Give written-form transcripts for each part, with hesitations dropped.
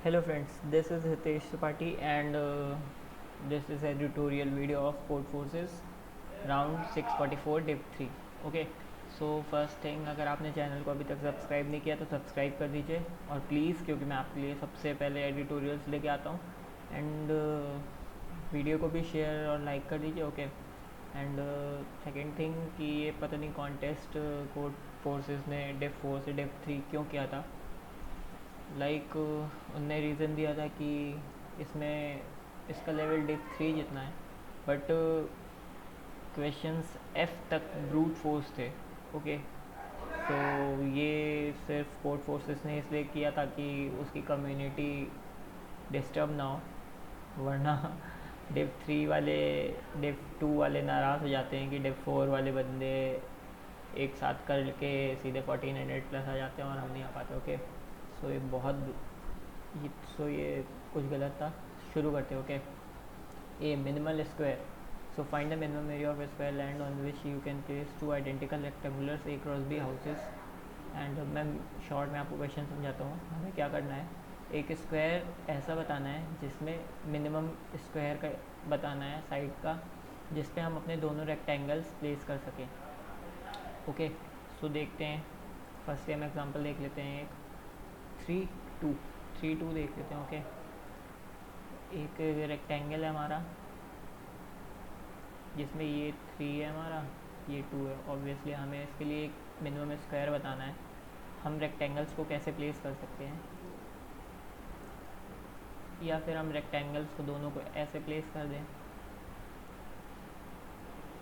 Hello friends, this is Hitesh Sapati and this is a tutorial video of Code Forces round 644 div 3. Okay, so first thing, अगर आपने channel को अभी तक subscribe नहीं किया तो सब्सक्राइब कर दीजिए और प्लीज़, क्योंकि मैं आपके लिए सबसे पहले एडिटोरियल्स लेके आता हूँ एंड वीडियो को भी शेयर और लाइक कर दीजिए. ओके एंड सेकेंड थिंग कि ये पता नहीं कॉन्टेस्ट कोड फोर्सेस ने डिव 4 से डिव 3 क्यों किया था. उनने रीज़न दिया था कि इसमें इसका लेवल डिव 3 जितना है, बट क्वेश्चंस एफ तक ब्रूट फोर्स थे. ओके, तो ये सिर्फ कोड फोर्सेस ने इसलिए किया ताकि उसकी कम्युनिटी डिस्टर्ब ना हो, वरना डिव 3 वाले, डिव 2 वाले नाराज़ हो जाते हैं कि डिव 4 वाले बंदे एक साथ करके सीधे 1400 प्लस आ जाते हैं और हम नहीं आ पाते. ओके, सो ये कुछ गलत था. शुरू करते. Okay, a minimal square. So find the minimum area of square land on which you can place two identical rectangulars A cross B houses. And मैं शॉर्ट में आपको क्वेश्चन समझाता हूँ. हमें क्या करना है, एक स्क्वायर ऐसा बताना है जिसमें मिनिमम स्क्वायर का बताना है साइड का, जिस पे हम अपने दोनों रेक्टेंगल्स प्लेस कर सकें. ओके, सो देखते हैं. फर्स्ट हम एग्जांपल देख लेते हैं. एक 3 2 देख लेते हैं. ओके, एक रेक्टेंगल है हमारा जिसमें ये 3 है हमारा, ये 2 है. ऑब्वियसली हमें इसके लिए एक मिनिमम स्क्वायर बताना है. हम रेक्टेंगल्स को कैसे प्लेस कर सकते हैं, या फिर हम रेक्टेंगल्स को दोनों को ऐसे प्लेस कर दें.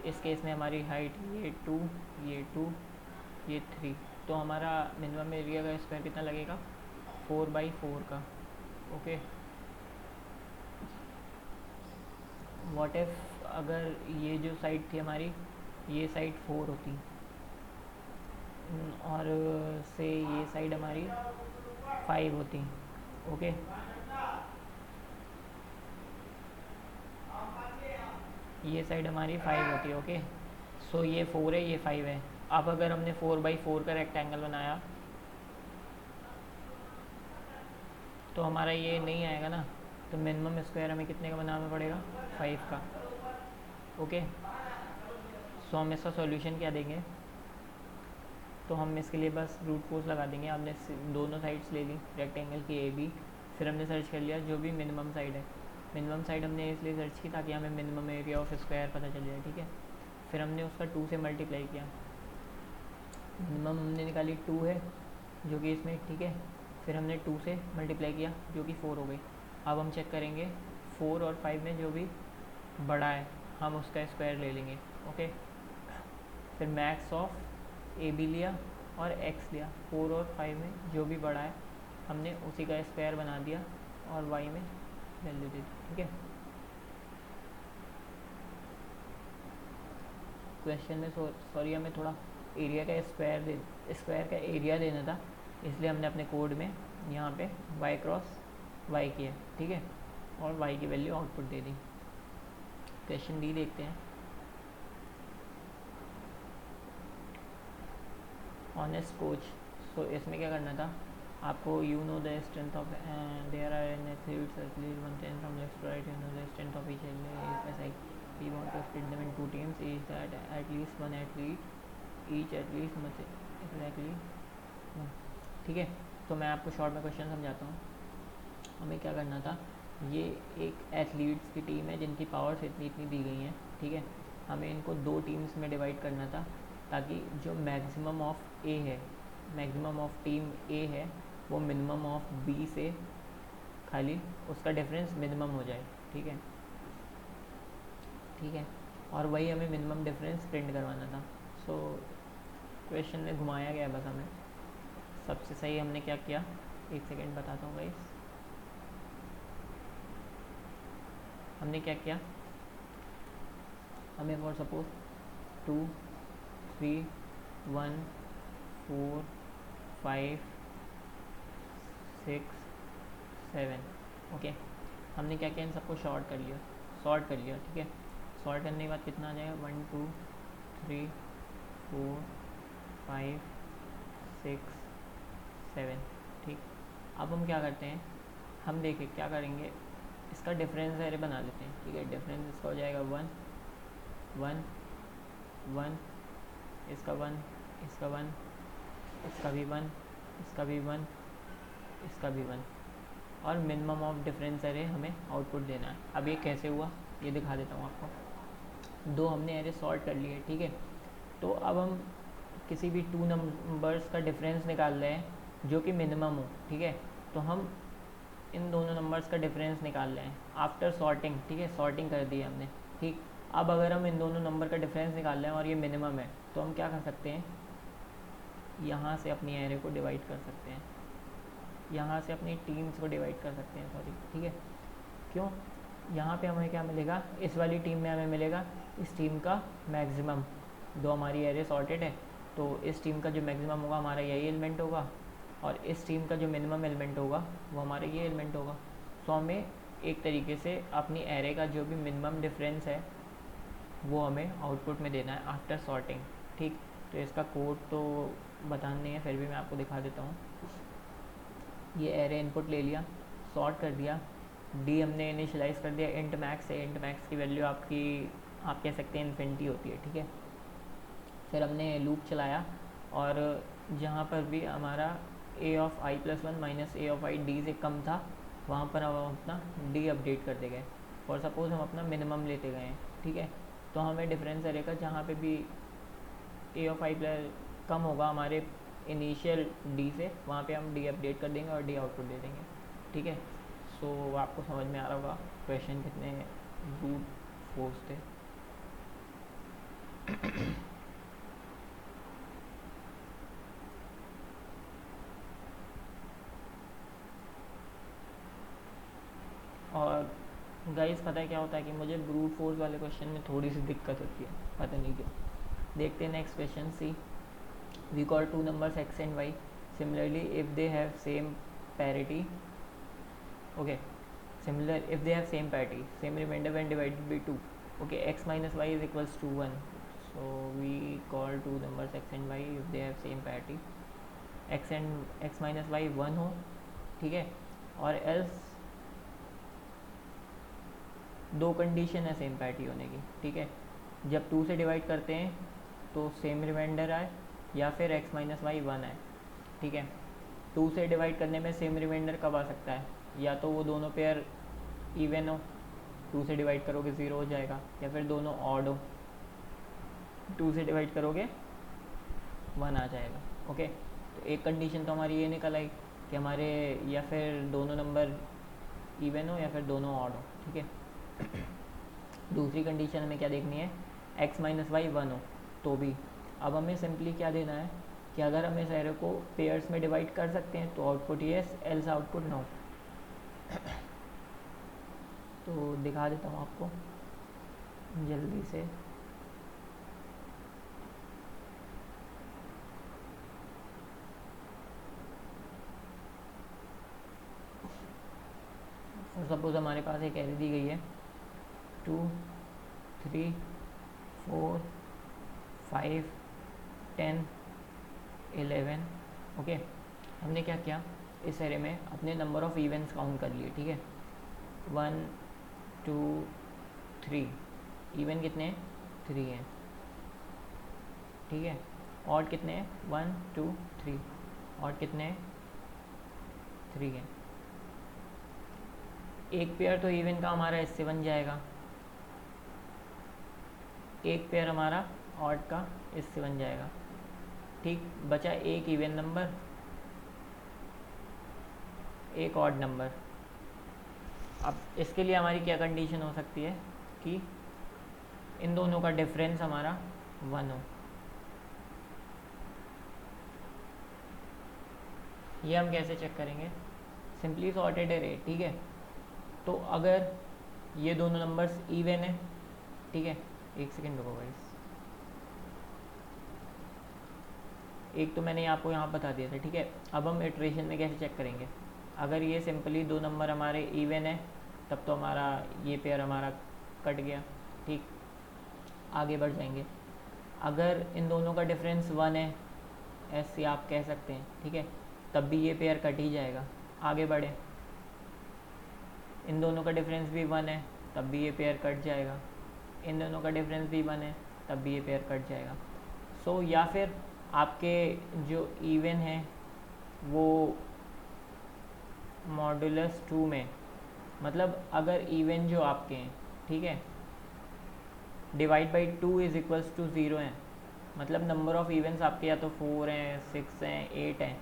इस केस में हमारी हाइट ये 2, ये 3, तो हमारा मिनिमम एरिया का स्क्वायर कितना लगेगा, 4/4 का. ओके, व्हाट इफ अगर ये जो साइड थी हमारी, ये साइड 4 होती और से ये साइड हमारी 5 होती. ओके, ये साइड हमारी 5 होती है. ओके, सो ये 4 है, ये 5 है. अब अगर हमने 4/4 का रेक्टेंगल बनाया तो हमारा ये नहीं आएगा ना, तो मिनिमम स्क्वायर हमें कितने का बनाना पड़ेगा, 5 का. ओके, सो हम इसका सॉल्यूशन क्या देंगे, तो हम इसके लिए बस ब्रूट फोर्स लगा देंगे. हमने दोनों साइड्स ले ली रेक्टेंगल की ए बी, फिर हमने सर्च कर लिया जो भी मिनिमम साइड है. मिनिमम साइड हमने इसलिए सर्च की ताकि हमें मिनिमम एरिया ऑफ स्क्वायर पता चल जाए. ठीक है, फिर हमने उसका 2 से मल्टीप्लाई किया. मिनिमम हमने निकाली 2 है जो कि इसमें, ठीक है. फिर हमने 2 से मल्टीप्लाई किया जो कि 4 हो गई. अब हम चेक करेंगे 4 और 5 में जो भी बड़ा है हम उसका स्क्वायर ले लेंगे. ओके, फिर मैक्स ऑफ ए बी लिया और एक्स लिया. 4 और 5 में जो भी बड़ा है हमने उसी का स्क्वायर बना दिया और वाई में वैल्यू दे दी. ठीक है, क्वेश्चन में सॉरी हमें थोड़ा एरिया का स्क्वायर का एरिया देना था, इसलिए हमने अपने कोड में यहाँ पे y क्रॉस y किया. ठीक है, और y की वैल्यू आउटपुट दे दी. क्वेश्चन डी देखते हैं. Honest coach. सो इसमें क्या करना था आपको, you know the strength of there are an athletes athlete 110 from left to right, you know the strength of each athlete. We want to split them in two teams. Is that at least one athlete, each athlete must exactly. ठीक है, तो मैं आपको short में question समझाता हूँ. हमें क्या करना था, ये एक एथलीट्स की टीम है जिनकी पावर्स इतनी इतनी दी गई हैं. ठीक है, हमें इनको 2 टीम्स में डिवाइड करना था ताकि जो मैक्सिमम ऑफ ए है, मैक्सिमम ऑफ टीम ए है, वो मिनिमम ऑफ बी से खाली उसका डिफरेंस मिनिमम हो जाए. ठीक है, ठीक है, और वही हमें मिनिमम डिफरेंस प्रिंट करवाना था. सो क्वेश्चन में घुमाया गया बस. हमें सबसे सही हमने क्या किया, एक सेकेंड बताता हूँ गाइस. हमने क्या किया, हमें फॉर सपोज 2 3 1 4 5 6 7. ओके, हमने क्या किया, इन सबको सॉर्ट कर लिया. ठीक है, सॉर्ट करने के बाद कितना आ जाएगा, 1 2 3 4 5 6 7. ठीक, अब हम क्या करते हैं, हम देखिए क्या करेंगे, इसका डिफरेंस एरे बना लेते हैं, ठीक है। डिफरेंस इसका हो जाएगा 1 1 1, इसका 1, इसका 1, इसका भी 1, इसका भी 1, इसका भी 1, और मिनिमम ऑफ डिफरेंस एरे हमें आउटपुट देना है। अब ये कैसे हुआ ये दिखा देता हूँ आपको। दो हमने एरे सॉर्ट कर लिए, ठीक है। तो अब हम किसी भी टू नंबर्स का डिफरेंस निकाल रहे हैं जो कि मिनिमम हो, ठीक है। तो हम इन दोनों नंबर्स का डिफरेंस निकाल रहे हैं आफ्टर सॉर्टिंग, ठीक है। सॉर्टिंग कर दी हमने, ठीक। अब अगर हम इन दोनों नंबर का डिफरेंस निकाल रहे हैं और ये मिनिमम है, तो हम क्या कर सकते हैं, यहाँ से अपनी एरे को डिवाइड कर सकते हैं, यहाँ से अपनी टीम्स को डिवाइड कर सकते हैं, सॉरी, ठीक है। क्यों, यहाँ पे हमें क्या मिलेगा, इस वाली टीम में हमें मिलेगा इस टीम का मैक्सिमम। दो हमारी एरे सॉर्टेड है, तो इस टीम का जो मैक्सिमम होगा हमारा यही एलिमेंट होगा, और इस टीम का जो मिनिमम एलिमेंट होगा वो हमारा ये एलिमेंट होगा। सो हमें एक तरीके से अपनी एरे का जो भी मिनिमम डिफरेंस है वो हमें आउटपुट में देना है आफ्टर सॉर्टिंग, ठीक। तो इसका कोड तो बताना नहीं है, फिर भी मैं आपको दिखा देता हूँ। ये एरे इनपुट ले लिया, सॉर्ट कर दिया, डी हमने इनिशियलाइज कर दिया इंट मैक्स से। इंट मैक्स की वैल्यू आपकी, आप कह सकते हैं इन्फिनिटी होती है, ठीक है। फिर हमने लूप चलाया, और जहाँ पर भी हमारा A of I plus one minus A of I D से कम था, वहाँ पर हम अपना डी अपडेट करते गए। फॉर सपोज़ हम अपना मिनिमम लेते गए हैं, ठीक है। तो हमें डिफरेंस एरे का जहाँ पे भी ए ऑफ आई प्लस कम होगा हमारे इनिशियल डी से, वहाँ पे हम डी अपडेट कर देंगे और डी आउटपुट दे देंगे, ठीक है। सो आपको समझ में आ रहा होगा क्वेश्चन कितने ब्रूट फोर्स थे। और गाइस पता है क्या होता है कि मुझे ब्रूट फोर्स वाले क्वेश्चन में थोड़ी सी दिक्कत होती है, पता नहीं क्यों। देखते हैं next question, see we call two numbers x and y similarly if they have same parity, okay, similar if they have same parity, same remainder when divided by 2, okay, x minus y is equals to 1. So we call two numbers x and y if they have same parity, x and x minus y 1 हो, ठीक है। और else दो condition है same parity होने की, ठीक है। जब 2 से डिवाइड करते हैं तो सेम रिमाइंडर आए, या फिर x माइनस वाई 1 है, ठीक है। 2 से डिवाइड करने में सेम रिमाइंडर कब आ सकता है, या तो वो दोनों पेयर इवन हो, 2 से डिवाइड करोगे 0 हो जाएगा, या फिर दोनों ऑड हो, 2 से डिवाइड करोगे 1 आ जाएगा, ओके। तो एक कंडीशन तो हमारी ये निकल आई कि हमारे या फिर दोनों नंबर इवन हो या फिर दोनों ऑड हो, ठीक है। दूसरी कंडीशन हमें क्या देखनी है, x माइनस वाई 1 हो तो भी। अब हमें सिंपली क्या देना है कि अगर हम इस एरे को पेयर्स में डिवाइड कर सकते हैं तो output yes, else output no. तो दिखा देता हूँ आपको जल्दी से। और सपोज हमारे पास एक एरे दी गई है 2 3 4 5 10 11, ओके। हमने क्या किया, इस एरे में अपने नंबर ऑफ़ इवेंट्स काउंट कर लिए, ठीक है। 1 2 3 इवन कितने हैं, 3 हैं, ठीक है। ऑड कितने हैं, 1 2 3, ऑड कितने हैं, 3 हैं। एक पेयर तो इवन का हमारा इससे बन जाएगा, एक पेयर हमारा ऑड का इससे बन जाएगा, ठीक। बचा एक इवन नंबर, एक ऑड नंबर। अब इसके लिए हमारी क्या कंडीशन हो सकती है कि इन दोनों का डिफरेंस हमारा 1 हो। ये हम कैसे चेक करेंगे, सिंपली सॉर्टेड एरे, ठीक है। तो अगर ये दोनों नंबर्स इवन है, ठीक है, एक सेकेंड रुको गाइस, एक तो मैंने आपको यहाँ बता दिया था, ठीक है। अब हम इटरेशन में कैसे चेक करेंगे, अगर ये सिंपली दो नंबर हमारे इवन है तब तो हमारा ये पेयर हमारा कट गया, ठीक। आगे बढ़ जाएंगे, अगर इन दोनों का डिफरेंस 1 है ऐसे आप कह सकते हैं, ठीक है, तब भी ये पेयर कट ही जाएगा। आगे बढ़े, इन दोनों का डिफरेंस भी 1 है, तब भी ये पेयर कट जाएगा। इन दोनों का डिफरेंस भी 1 है, तब भी ये पेयर कट जाएगा। सो या फिर आपके जो इवन है वो मॉडुलस 2 में, मतलब अगर इवन जो आपके हैं, ठीक है, divide by 2 is equals to 0 हैं, मतलब नंबर ऑफ इवेंट्स आपके या तो 4 हैं, 6 हैं, 8 हैं,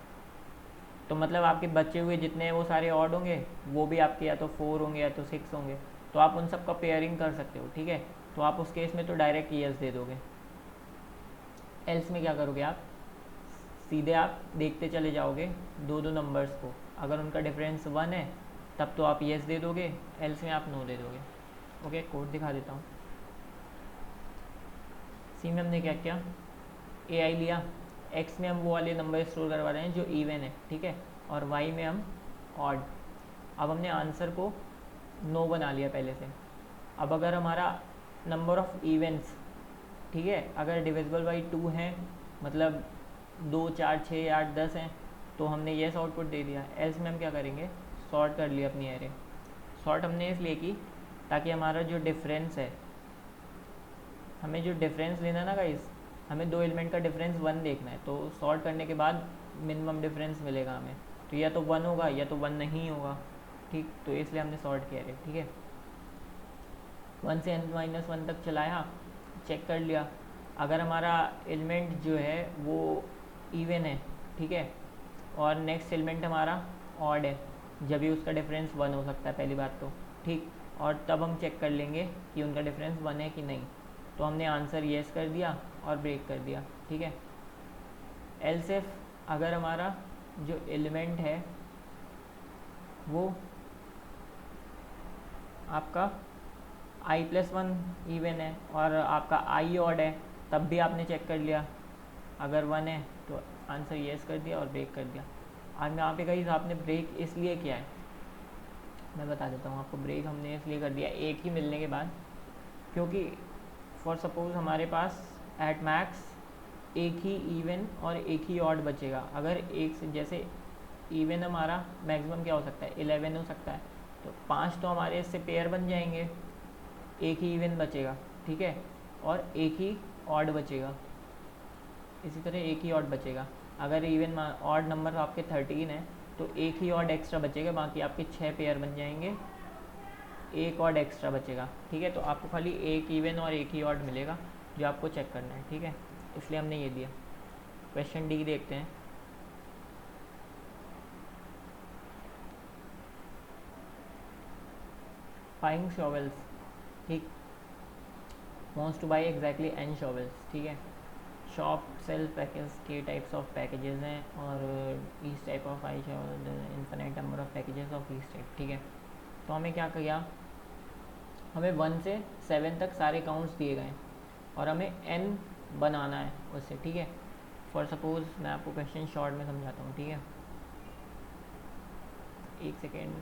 तो मतलब आपके बचे हुए जितने हैं वो सारे ऑड होंगे, वो भी आपके या तो 4 होंगे या तो 6 होंगे, तो आप उन सब का पेयरिंग कर सकते हो, ठीक है। तो आप उस केस में तो डायरेक्ट यस दे दोगे। एल्स में क्या करोगे आप, सीधे आप देखते चले जाओगे दो दो नंबर्स को, अगर उनका डिफरेंस 1 है तब तो आप यस दे दोगे, एल्स में आप नो दे दोगे। ओके, कोड दिखा देता हूँ। सी में हमने क्या किया, ए आई लिया, एक्स में हम वो वाले नंबर स्टोर करवा रहे हैं जो इवन है, ठीक है, और वाई में हम ऑड। अब हमने आंसर को नो बना लिया पहले से। अब अगर हमारा नंबर ऑफ इवेंट्स, ठीक है, अगर डिविजिबल बाई 2 हैं, मतलब 2, 4, 6, 8, 10 हैं, तो हमने येस आउटपुट दे दिया। एल्स में हम क्या करेंगे, सॉर्ट कर लिया अपनी एरे। सॉर्ट हमने इसलिए की ताकि हमारा जो डिफरेंस है, हमें जो डिफरेंस लेना ना गाइस, हमें दो एलिमेंट का डिफरेंस 1 देखना है, तो सॉर्ट करने के बाद मिनिमम डिफरेंस मिलेगा हमें, तो या तो 1 होगा या तो 1 नहीं होगा, ठीक, तो इसलिए हमने सॉर्ट किया है, ठीक है। 1 से n-1 तक चलाया, चेक कर लिया, अगर हमारा एलिमेंट जो है वो इवन है, ठीक है, और नेक्स्ट एलिमेंट हमारा ऑड है, जब भी उसका डिफरेंस 1 हो सकता है पहली बात तो, ठीक, और तब हम चेक कर लेंगे कि उनका डिफरेंस 1 है कि नहीं। तो हमने आंसर येस कर दिया और ब्रेक कर दिया, ठीक है। एल्स इफ अगर हमारा जो एलिमेंट है वो आपका i+1 इवन है और आपका i ऑड है, तब भी आपने चेक कर लिया, अगर 1 है तो आंसर येस कर दिया और ब्रेक कर दिया। आज मैं यहाँ पे कहीं आपने ब्रेक इसलिए किया है, मैं बता देता हूँ आपको। ब्रेक हमने इसलिए कर दिया एक ही मिलने के बाद, क्योंकि फॉर सपोज हमारे पास एट मैक्स एक ही इवन और एक ही ऑड बचेगा। अगर एक से, जैसे इवन हमारा मैक्सिमम क्या हो सकता है, 11 हो सकता है, तो 5 तो हमारे इससे पेयर बन जाएंगे, एक ही इवन बचेगा, ठीक है, और एक ही ऑड बचेगा, इसी तरह एक ही ऑड बचेगा। अगर इवन ऑड नंबर आपके 13 है तो एक ही ऑड एक्स्ट्रा बचेगा, बाकी आपके 6 पेयर बन जाएंगे, एक ऑड एक्स्ट्रा बचेगा, ठीक है। तो आपको खाली एक इवन और एक ही ऑड मिलेगा जो आपको चेक करना है, ठीक है, इसलिए हमने ये दिया। क्वेश्चन डी देखते हैं। बाइंग शॉवल्स, ठीक, wants two by exactly n shovels, ठीक है। शॉप सेल पैकेज के टाइप्स ऑफ पैकेजेस हैं और each type of I infinite number of packages of each type, ठीक है। तो हमें क्या किया, हमें 1 से 7 तक सारे काउंट्स दिए गए और हमें n बनाना है उससे, ठीक है। फॉर सपोज मैं आपको क्वेश्चन शॉर्ट में समझाता हूँ, ठीक है, एक सेकेंड।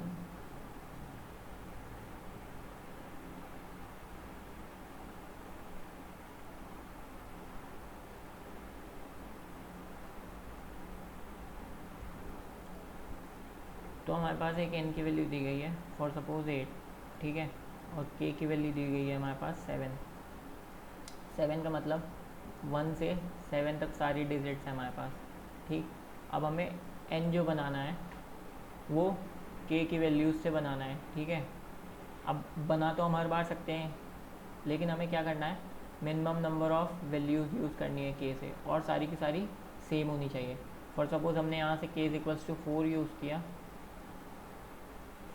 तो हमारे पास एक n की वैल्यू दी गई है, फॉर सपोज 8, ठीक है, और k की वैल्यू दी गई है हमारे पास 7 का मतलब 1 से 7 तक सारी डिजिट्स हैं हमारे पास, ठीक। अब हमें n जो बनाना है वो k की वैल्यूज़ से बनाना है, ठीक है। अब बना तो हम हर बार सकते हैं, लेकिन हमें क्या करना है, minimum number of values use करनी है k से, और सारी की सारी सेम होनी चाहिए। फॉर सपोज़ हमने यहाँ से k = 4 यूज़ किया,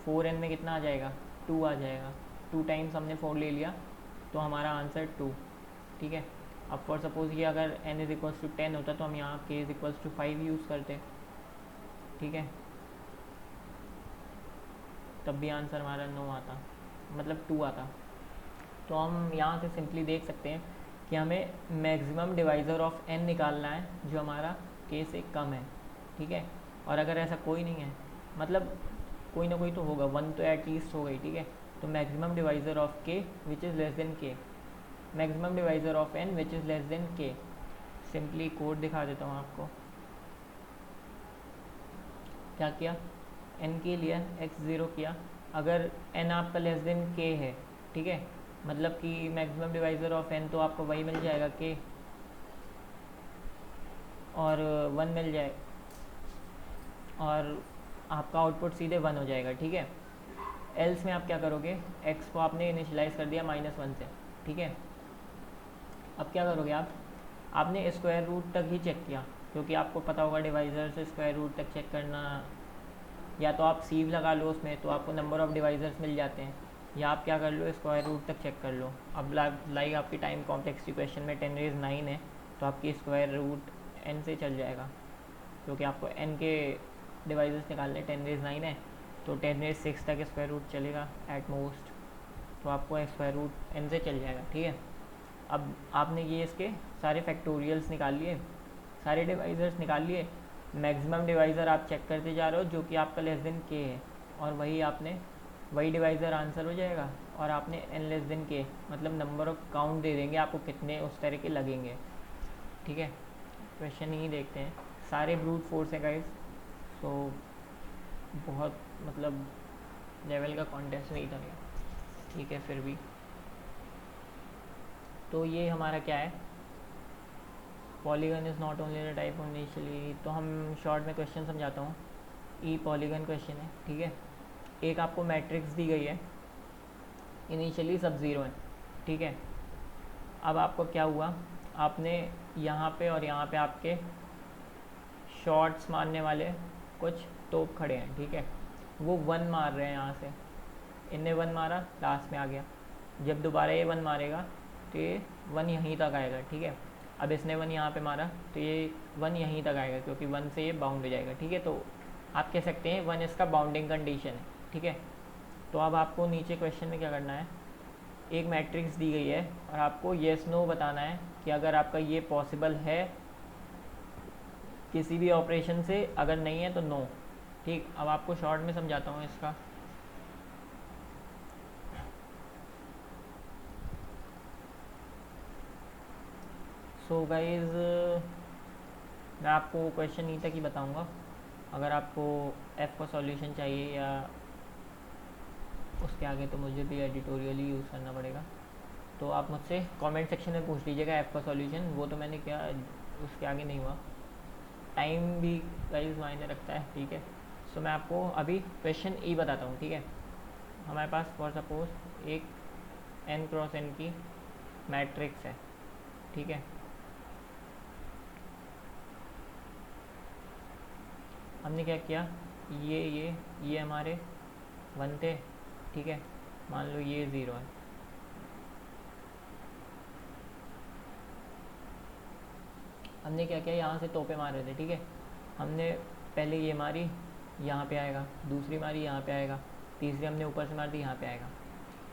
4n में कितना आ जाएगा, 2 आ जाएगा, 2 टाइम्स हमने 4 ले लिया तो हमारा आंसर 2, ठीक है। अब फॉर सपोज़ ये अगर n = 10 होता तो हम यहाँ k = 5 यूज़ करते, ठीक है, तब भी आंसर हमारा 9 आता, मतलब 2 आता। तो हम यहाँ से सिंपली देख सकते हैं कि हमें मैक्सिमम डिवाइज़र ऑफ n निकालना है जो हमारा k से कम है, ठीक है। और अगर ऐसा कोई नहीं है, मतलब कोई ना कोई तो होगा, 1 तो एटलीस्ट हो गई, ठीक है। तो maximum divisor of k which is less than k, maximum divisor of n which is less than k। Simply code दिखा देता हूँ आपको। क्या किया, n के लिए x0 किया, अगर n आपका लेस देन k है, ठीक है, मतलब कि मैक्सिमम डिवाइज़र ऑफ n तो आपको वही मिल जाएगा k और 1 मिल जाए और आपका आउटपुट सीधे 1 हो जाएगा, ठीक है। एल्स में आप क्या करोगे, x को आपने इनिशलाइज कर दिया -1 से, ठीक है। अब क्या करोगे आप, आपने स्क्वायर रूट तक ही चेक किया, क्योंकि आपको पता होगा डिवाइज़र से स्क्वायर रूट तक चेक करना, या तो आप सीव लगा लो उसमें तो आपको नंबर ऑफ़ डिवाइज़र्स मिल जाते हैं, या आप क्या कर लो स्क्वायर रूट तक चेक कर लो। अब लाइक आपकी टाइम कॉम्प्लेक्सिटी क्वेश्चन में 10⁻⁹ है तो आपकी स्क्वायर रूट n से चल जाएगा, क्योंकि आपको n के डिवाइज़र्स निकालने 10⁻⁹ है तो 10⁶ तक स्क्वायर रूट चलेगा एट मोस्ट, तो आपको स्क्वायर रूट n से चल जाएगा, ठीक है। अब आपने ये इसके सारे फैक्टोरियल्स निकाल लिए, सारे डिवाइज़र्स निकाल लिए, मैक्सिमम डिवाइज़र आप चेक करते जा रहे हो जो कि आपका लेस देन k है, और वही डिवाइज़र आंसर हो जाएगा, और आपने n लेस देन k मतलब नंबर ऑफ काउंट दे देंगे आपको कितने उस तरह के लगेंगे, ठीक है। क्वेश्चन ही देखते हैं, सारे ब्रूट फोर्स है गाइस, तो बहुत मतलब लेवल का कॉन्टेस्ट नहीं था ये, ठीक है। फिर भी तो ये हमारा क्या है, polygon is not only the type initially, तो हम शॉर्ट में क्वेश्चन समझाता हूँ। ई पॉलीगन क्वेश्चन है, ठीक है। एक आपको मैट्रिक्स दी गई है, इनिशियली सब ज़ीरो है, ठीक है। अब आपको क्या हुआ, आपने यहाँ पे और यहाँ पे आपके शॉर्ट्स मारने वाले कुछ तोप खड़े हैं, ठीक है, वो 1 मार रहे हैं यहाँ से, इनने 1 मारा, लास्ट में आ गया, जब दोबारा ये 1 मारेगा तो ये 1 यहीं तक आएगा, ठीक है। अब इसने 1 यहाँ पे मारा तो ये 1 यहीं तक आएगा, क्योंकि 1 से ये बाउंड हो जाएगा, ठीक है। तो आप कह सकते हैं 1 इसका बाउंडिंग कंडीशन है, ठीक है। तो अब आपको नीचे क्वेश्चन में क्या करना है, एक मैट्रिक्स दी गई है और आपको येस नो बताना है कि अगर आपका ये पॉसिबल है किसी भी ऑपरेशन से, अगर नहीं है तो नो, ठीक। अब आपको शॉर्ट में समझाता हूँ इसका। सो गाइज मैं आपको क्वेश्चन ई तक ही बताऊँगा, अगर आपको एफ़ का सॉल्यूशन चाहिए या उसके आगे तो मुझे भी एडिटोरियल ही यूज़ करना पड़ेगा, तो आप मुझसे कमेंट सेक्शन में पूछ लीजिएगा एफ़ का सॉल्यूशन, वो तो मैंने क्या उसके आगे नहीं हुआ, टाइम भी गाइस मायने रखता है, ठीक है। सो मैं आपको अभी क्वेश्चन ई बताता हूँ, ठीक है। हमारे पास फॉर सपोज एक n×n की मैट्रिक्स है, ठीक है। हमने क्या किया, ये हमारे 1 थे, ठीक है, मान लो ये 0 है, हमने क्या किया, यहाँ से तोपे मार रहे थे, ठीक है। हमने पहले ये मारी, यहाँ पे आएगा, दूसरी मारी यहाँ पे आएगा, तीसरी हमने ऊपर से मार दी, यहाँ पे आएगा।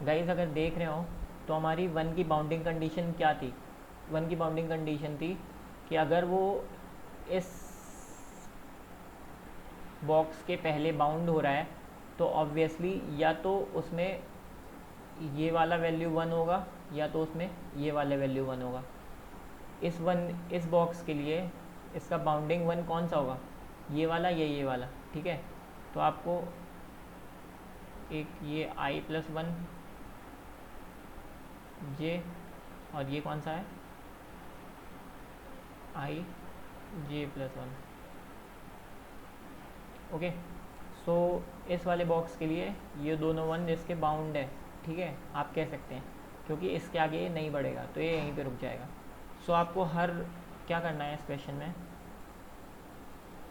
गाइस अगर देख रहे हो तो हमारी 1 की बाउंडिंग कंडीशन क्या थी, 1 की बाउंडिंग कंडीशन थी कि अगर वो इस बॉक्स के पहले बाउंड हो रहा है तो ऑब्वियसली या तो उसमें ये वाला वैल्यू 1 होगा या तो उसमें ये वाला वैल्यू 1 होगा। इस बॉक्स के लिए इसका बाउंडिंग 1 कौन सा होगा, ये वाला या ये वाला, ठीक है। तो आपको एक ये i+1 j और ये कौन सा है ij+1, ओके। सो इस वाले बॉक्स के लिए ये दोनों 1 इसके बाउंड है, ठीक है, आप कह सकते हैं, क्योंकि इसके आगे ये नहीं बढ़ेगा तो ये यहीं पे रुक जाएगा। सो आपको क्या करना है इस क्वेश्चन में,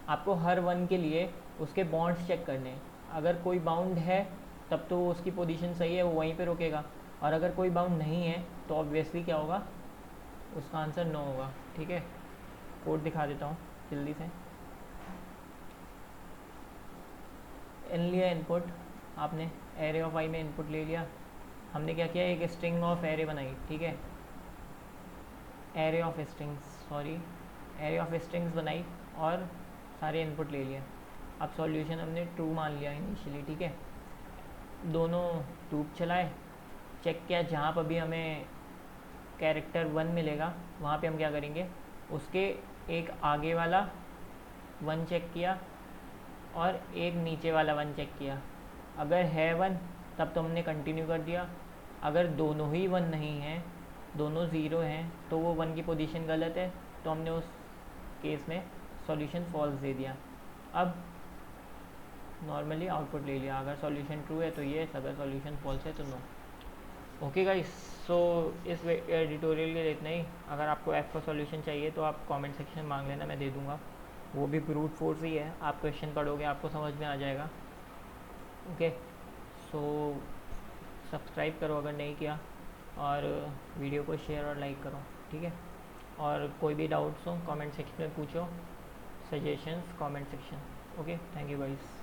आपको हर 1 के लिए उसके बॉन्ड्स चेक करने हैं, अगर कोई बाउंड है तब तो उसकी पोजीशन सही है, वो वहीं पे रुकेगा, और अगर कोई बाउंड नहीं है तो ऑब्वियसली क्या होगा, उसका आंसर नो होगा, ठीक है। कोड दिखा देता हूँ जल्दी से। इन लिया इनपुट, आपने एरे ऑफ आई में इनपुट ले लिया, हमने क्या किया, एक स्ट्रिंग ऑफ एरे बनाई, ठीक है, एरे ऑफ स्ट्रिंग्स बनाई और सारे इनपुट ले लिए। अब सॉल्यूशन हमने ट्रू मान लिया इनिशियली, ठीक है। दोनों लूप चलाए, चेक किया, जहाँ पर भी हमें कैरेक्टर 1 मिलेगा वहाँ पे हम क्या करेंगे, उसके एक आगे वाला 1 चेक किया और एक नीचे वाला 1 चेक किया। अगर है 1 तब तो हमने कंटिन्यू कर दिया, अगर दोनों ही 1 नहीं हैं, दोनों ज़ीरो हैं, तो वो 1 की पोजीशन गलत है, तो हमने उस केस में सॉल्यूशन फॉल्स दे दिया। अब नॉर्मली आउटपुट ले लिया, अगर सॉल्यूशन ट्रू है तो येस, अगर सॉल्यूशन फॉल्स है तो नो। ओके गाइस, सो इस एडिटोरियल के लिए इतना ही। अगर आपको एफ का सॉल्यूशन चाहिए तो आप कमेंट सेक्शन में मांग लेना, मैं दे दूंगा। वो भी ब्रूट फोर्स ही है, आप क्वेश्चन पढ़ोगे आपको समझ में आ जाएगा। ओके, सो सब्सक्राइब करो अगर नहीं किया, और वीडियो को शेयर और लाइक करो, ठीक है। और कोई भी डाउट्स हो कमेंट सेक्शन में पूछो, suggestions comment section. Okay, thank you guys.